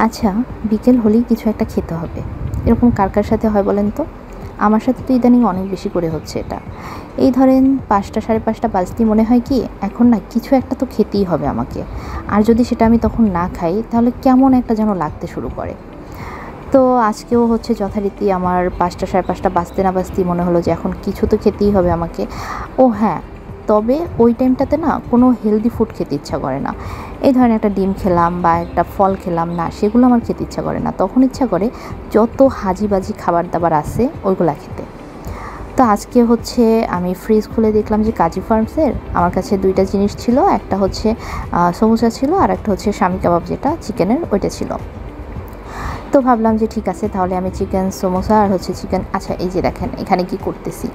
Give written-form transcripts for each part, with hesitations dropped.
আচ্ছা, বিকেল হলেই কিছু একটা খেতে হবে, এরকম কার কার সাথে হয় বলেন তো? আমার সাথে তো ইদানিং অনেক বেশি করে হচ্ছে এটা। এই ধরেন ৫টা ৫:৩০ বাজতেই মনে হয় কি এখন না কিছু একটা তো খেতেই হবে আমাকে। আর যদি সেটা আমি তখন না খাই তাহলে কেমন একটা যেন লাগতে শুরু করে। তো আজকেও হচ্ছে যথারীতি আমার ৫টা ৫:৩০ বাজতে না বাজতেই মনে হলো যে এখন কিছু তো খেতেই হবে আমাকে। ও হ্যাঁ, তবে ওই টাইমটাতে না কোনো হেলদি ফুড খেতে ইচ্ছা করে না। এই ধরেন একটা ডিম খেলাম বা একটা ফল খেলাম, না সেগুলো আমার খেতে ইচ্ছা করে না। তখন ইচ্ছা করে যত হাজি-বাজি খাবার-দাবার আছে ওইগুলা খেতে। তো আজকে হচ্ছে আমি ফ্রিজ খুলে দেখলাম যে কাজী ফার্মসের আমার কাছে ২টা জিনিস ছিল। একটা হচ্ছে সমোসা ছিল, আর একটা হচ্ছে শামি কাবাব, যেটা চিকেনের ওইটা ছিল। তো ভাবলাম যে ঠিক আছে, তাহলে আমি চিকেন সমোসা আর হচ্ছে চিকেন, আচ্ছা এই যে দেখেন এখানে কি করতেছি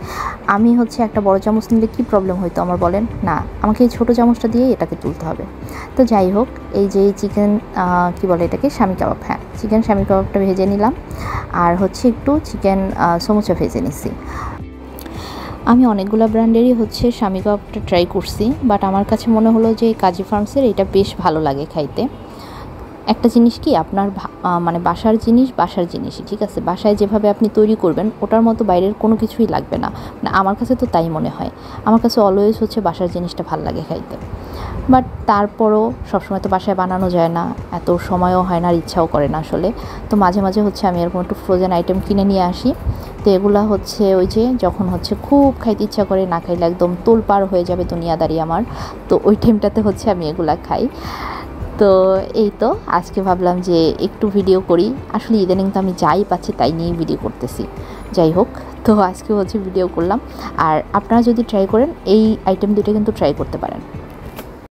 আমি, হচ্ছে একটা বড় চামচ নিলে কী প্রবলেম হইতো আমার বলেন? না, আমাকে এই ছোটো চামচটা দিয়েই এটাকে তুলতে হবে। তো যাই হোক, এই যে চিকেন কি বলে এটাকে, শামি কাবাব, হ্যাঁ চিকেন শামি কাবাবটা ভেজে নিলাম, আর হচ্ছে একটু চিকেন সমোসা ভেজে নিছি। আমি অনেকগুলো ব্র্যান্ডেরই হচ্ছে শামি কাবাবটা ট্রাই করছি, বাট আমার কাছে মনে হলো যে কাজী ফার্মসের এটা বেশ ভালো লাগে খাইতে। একটা জিনিস কি, আপনার মানে বাসার জিনিস বাসার জিনিসই, ঠিক আছে? বাসায় যেভাবে আপনি তৈরি করবেন ওটার মতো বাইরের কোনো কিছুই লাগবে না। মানে আমার কাছে তো তাই মনে হয়। আমার কাছে অলওয়েজ হচ্ছে বাসার জিনিসটা ভাল লাগে খাইতে। বাট তারপরও সবসময় তো বাসায় বানানো যায় না, এত সময়ও হয় না আর ইচ্ছাও করে না আসলে। তো মাঝে মাঝে হচ্ছে আমি এরকম একটু ফ্রোজেন আইটেম কিনে নিয়ে আসি। তো এগুলা হচ্ছে ওই যে যখন হচ্ছে খুব খাইতে ইচ্ছা করে, না খাইলে একদম তোলপাড় হয়ে যাবে দুনিয়াদারি আমার, তো ওই টাইমটাতে হচ্ছে আমি এগুলা খাই। তো এই তো আজকে ভাবলাম যে একটু ভিডিও করি। আসলে ইদানিং তো আমি যাই পাচ্ছি তাই নিয়েই ভিডিও করতেছি। যাই হোক, তো আজকে হচ্ছে ভিডিও করলাম। আর আপনারা যদি ট্রাই করেন এই আইটেম দুটো কিন্তু ট্রাই করতে পারেন।